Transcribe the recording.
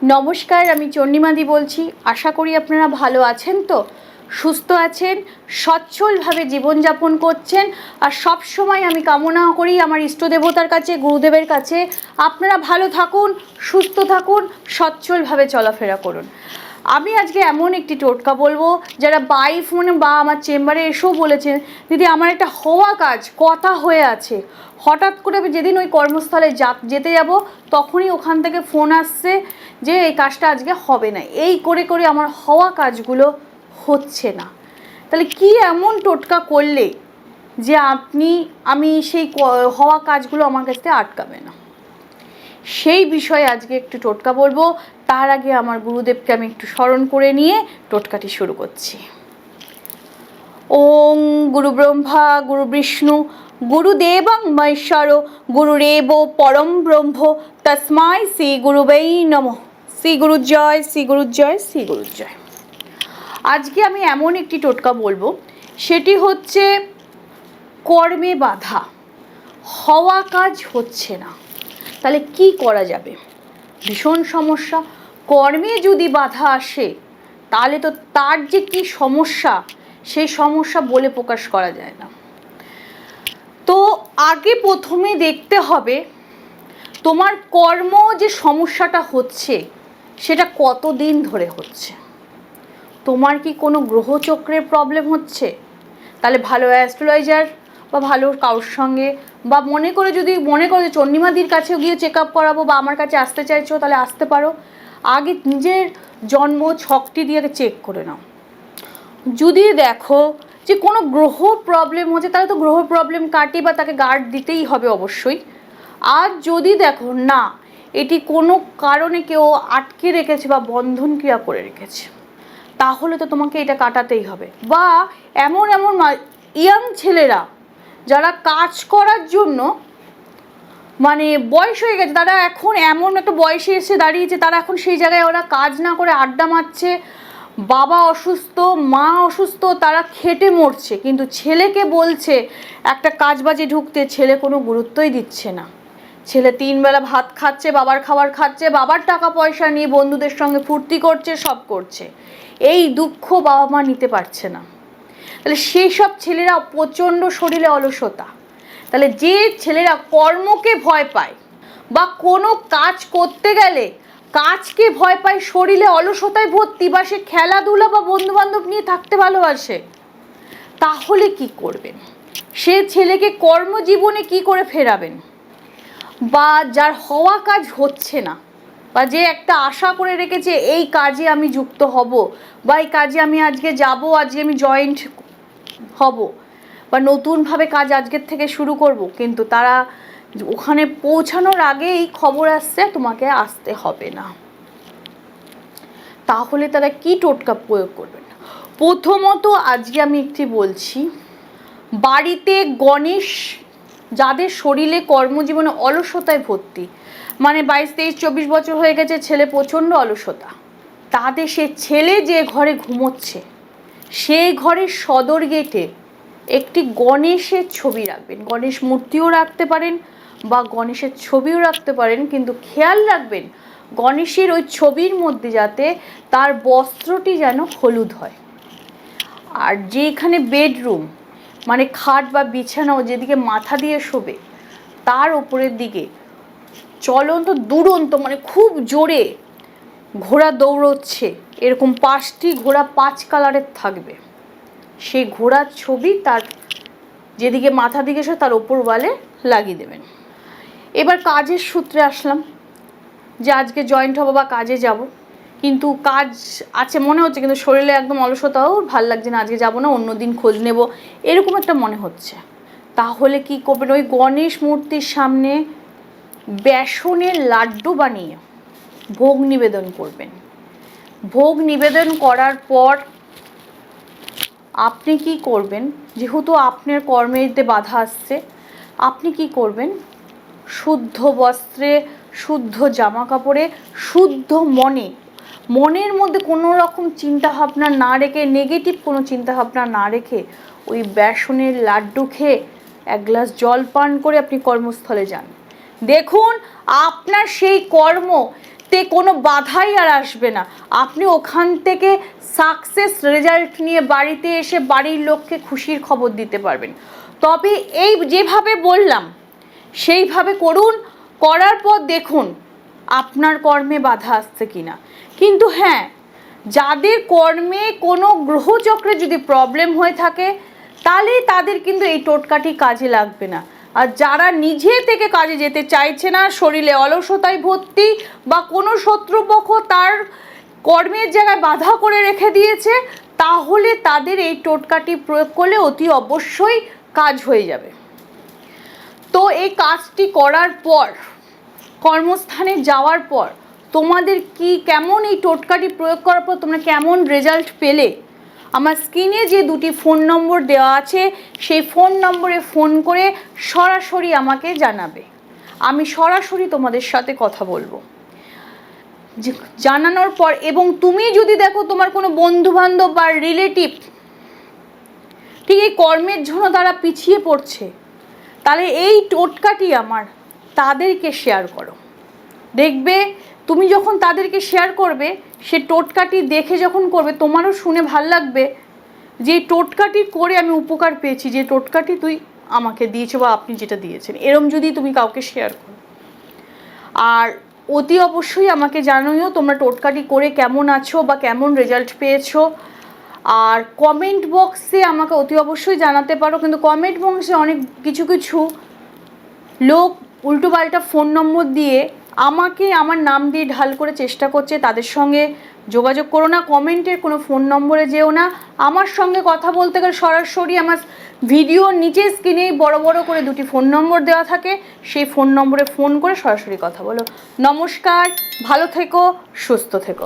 নমস্কার, আমি চন্ডিমাদি বলছি। আশা করি আপনারা ভালো আছেন, তো সুস্থ আছেন, সচ্ছলভাবে জীবনযাপন করছেন। আর সব সময় আমি কামনা করি আমার ইষ্ট দেবতার কাছে, গুরুদেবের কাছে, আপনারা ভালো থাকুন, সুস্থ থাকুন, সচ্ছলভাবে চলাফেরা করুন। আমি আজকে এমন একটি টোটকা বলবো, যারা বাই ফোনে বা আমার চেম্বারে এসেও বলেছেন, দিদি আমার একটা হওয়া কাজ কথা হয়ে আছে, হঠাৎ করে আমি যেদিন ওই কর্মস্থলে যেতে যাব তখনই ওখান থেকে ফোন আসছে যে এই কাজটা আজকে হবে না, এই করে করে আমার হওয়া কাজগুলো হচ্ছে না। তাহলে কি এমন টোটকা করলে যে আমি সেই হওয়া কাজগুলো আমার কাছ থেকে আটকাবে না, সেই বিষয়ে আজকে একটু টোটকা বলবো। তার আগে আমার গুরুদেবকে আমি একটু স্মরণ করে নিয়ে টোটকাটি শুরু করছি। ওং গুরু ব্রহ্মা গুরু বিষ্ণু গুরুদেবং মহেশ্বর গুরুরেব পরম ব্রহ্ম তস্মাই শ্রী গুরুবেই নমঃ। শ্রী গুরু জয়, শ্রী গুরু জয়, শ্রী গুরু জয়। আজকে আমি এমন একটি টোটকা বলবো, সেটি হচ্ছে কর্মে বাধা, হওয়া কাজ হচ্ছে না। তাহলে কি করা যাবে? ভীষণ সমস্যা। কর্মে যদি বাধা আসে তাহলে তো তার যে কি সমস্যা, সেই সমস্যা বলে প্রকাশ করা যায় না। তো আগে প্রথমে দেখতে হবে তোমার কর্ম যে সমস্যাটা হচ্ছে সেটা কতদিন ধরে হচ্ছে। তোমার কি কোনো গ্রহচক্রের প্রবলেম হচ্ছে? তাহলে ভালো অ্যাস্ট্রোলজার বা ভালো কারোর সঙ্গে, বা মনে করে যে চন্ডিমাদির কাছে গিয়ে চেক আপ করাবো বা আমার কাছে আসতে চাইছো, তাহলে আসতে পারো। আগে নিজের জন্ম ছকটি দিয়ে চেক করে নাও। যদি দেখো যে কোনো গ্রহ প্রবলেম হচ্ছে, তাহলে তো গ্রহ প্রবলেম কাটিয়ে বা তাকে গার্ড দিতেই হবে অবশ্যই। আর যদি দেখো না, এটি কোনো কারণে কেউ আটকে রেখেছে বা বন্ধন ক্রিয়া করে রেখেছে, তাহলে তো তোমাকে এটা কাটাতেই হবে। বা এমন ইয়াং ছেলেরা যারা কাজ করার জন্য বয়স হয়ে গেছে, তারা এখন এমন একটা বয়সে এসে দাঁড়িয়েছে, তারা এখন সেই জায়গায় ওরা কাজ না করে আড্ডা মারছে, বাবা অসুস্থ, মা অসুস্থ, তারা খেটে মরছে, কিন্তু ছেলেকে বলছে একটা কাজ বাজে ঢুকতে, ছেলে কোনো গুরুত্বই দিচ্ছে না। ছেলে 3 বেলা ভাত খাচ্ছে, বাবার খাবার খাচ্ছে, বাবার টাকা পয়সা নিয়ে বন্ধুদের সঙ্গে ফুর্তি করছে, সব করছে। এই দুঃখ বাবা মা নিতে পারছে না। তাহলে সেই সব ছেলেরা প্রচণ্ড শরীরে অলসতা। তাহলে যে ছেলেরা কর্মকে ভয় পায় বা কোনো কাজ করতে গেলে কাজকে ভয় পায়, শরীরে অলসতায় ভর্তি, বা সে খেলাধুলা বা বন্ধুবান্ধব নিয়ে থাকতে ভালোবাসে, তাহলে কি করবেন? সে ছেলেকে কর্মজীবনে কি করে ফেরাবেন? বা যার হওয়া কাজ হচ্ছে না, বা যে একটা আশা করে রেখেছে এই কাজে আমি যুক্ত হব, বা এই কাজে আমি আজকে যাব, আজকে আমি জয়েন্ট হব, বা নতুনভাবে কাজ আজকের থেকে শুরু করব, কিন্তু তারা ওখানে পৌঁছানোর আগেই খবর আসছে তোমাকে আসতে হবে না। তাহলে তারা কি টোটকা প্রয়োগ করবেন? প্রথমত আজকে আমি একটি বলছি, বাড়িতে গণেশ, যাদের শরীরে কর্মজীবনে অলসতায় ভর্তি, 22, 23, 24 বছর হয়ে গেছে, ছেলে প্রচণ্ড অলসতা, তাদের সে ছেলে যে ঘরে ঘুমোচ্ছে সেই ঘরের সদর গেটে একটি গণেশের ছবি রাখবেন। গণেশ মূর্তিও রাখতে পারেন বা গণেশের ছবিও রাখতে পারেন, কিন্তু খেয়াল রাখবেন গণেশের ওই ছবির মধ্যে যাতে তার বস্ত্রটি যেন হলুদ হয়। আর যেখানে বেডরুম, খাট বা বিছানাও যেদিকে মাথা দিয়ে শোবে, তার ওপরের দিকে চলন্ত দুরন্ত খুব জোরে ঘোড়া দৌড়চ্ছে, এরকম 5টি ঘোড়া 5 কালারের থাকবে। সেই ঘোড়ার ছবি তার যেদিকে মাথা দিকে শো তার ওপর ওয়ালে লাগিয়ে দেবেন। এবার কাজের সূত্রে আসলাম, যে আজকে জয়েন্ট হবো বা কাজে যাব, কিন্তু কাজ আছে মনে হচ্ছে, কিন্তু শরীরে একদম অলসতাও, ভাল লাগছে না, আজকে যাব না, অন্য দিন খোঁজ নেব, এরকম একটা মনে হচ্ছে। তাহলে কি করবেন? ওই গণেশ মূর্তির সামনে বেসনের লাড্ডু বানিয়ে ভোগ নিবেদন করবেন। ভোগ নিবেদন করার পর আপনি কি করবেন? যেহেতু আপনার কর্মেতে বাধা আসছে, আপনি কি করবেন? শুদ্ধ বস্ত্রে, শুদ্ধ জামা কাপড়ে, শুদ্ধ মনের মধ্যে কোনো রকম চিন্তাভাবনা না রেখে, নেগেটিভ কোনো চিন্তাভাবনা না রেখে, ওই বেসনের লাড্ডু খেয়ে 1 গ্লাস জল পান করে আপনি কর্মস্থলে যান। দেখুন আপনার সেই কর্ম কোনো বাধাই আর আসবে না। আপনি ওখান থেকে সাকসেস রেজাল্ট নিয়ে বাড়িতে এসে বাড়ির লোককে খুশির খবর দিতে পারবেন। তবে এই যেভাবে বললাম সেইভাবে করুন, করার পর দেখুন আপনার কর্মে বাধা আসছে কিনা। কিন্তু হ্যাঁ, যাদের কর্মে কোনো গ্রহচক্রে যদি প্রবলেম হয়ে থাকে তাহলে তাদের কিন্তু এই টোটকাটি কাজে লাগবে না। আর যারা নিজে থেকে কাজে যেতে চাইছে না, শরীরে অলসতায় ভর্তি বা কোনো শত্রুপক্ষ তার কর্মের জায়গায় বাধা করে রেখে দিয়েছে, তাহলে তাদের এই টোটকাটি প্রয়োগ করলে অতি অবশ্যই কাজ হয়ে যাবে। তো এই কাজটি করার পর, কর্মস্থানে যাওয়ার পর তোমাদের কেমন এই টোটকাটি প্রয়োগ করার পর তোমরা কেমন রেজাল্ট পেলে, আমার স্ক্রিনে যে দুটি ফোন নম্বর দেওয়া আছে সেই ফোন নম্বরে ফোন করে সরাসরি আমাকে জানাবে। আমি সরাসরি তোমাদের সাথে কথা বলবো। জানানোর পর এবং তুমি যদি দেখো তোমার কোনো বন্ধুবান্ধব বা রিলেটিভ ঠিক এই কর্মের জন্য তারা পিছিয়ে পড়ছে, তাহলে এই টোটকাটি আমার তাদেরকে শেয়ার করো। দেখবে তুমি যখন তাদেরকে শেয়ার করবে, সে টোটকাটি দেখে যখন করবে তোমারও শুনে ভাল লাগবে যে টোটকাটি করে আমি উপকার পেয়েছি, যে টোটকাটি তুই আমাকে দিয়েছো বা আপনি যেটা দিয়েছেন, এরম যদি তুমি কাউকে শেয়ার করো। আর অতি অবশ্যই আমাকে জানিও তোমরা টোটকাটি করে কেমন আছো বা কেমন রেজাল্ট পেয়েছো। আর কমেন্ট বক্সে আমাকে অতি অবশ্যই জানাতে পারো, কিন্তু কমেন্ট বক্সে অনেক কিছু লোক উল্টোপাল্টা ফোন নম্বর দিয়ে আমাকে আমার নাম দিয়ে ঢাল করে চেষ্টা করছে। তাদের সঙ্গে যোগাযোগ করো না, কমেন্টের কোনো ফোন নম্বরে যেও না। আমার সঙ্গে কথা বলতে গেলে সরাসরি আমার ভিডিওর নিচে স্ক্রিনেই বড় বড় করে দুটি ফোন নম্বর দেওয়া থাকে, সেই ফোন নম্বরে ফোন করে সরাসরি কথা বলো। নমস্কার, ভালো থেকো, সুস্থ থেকো।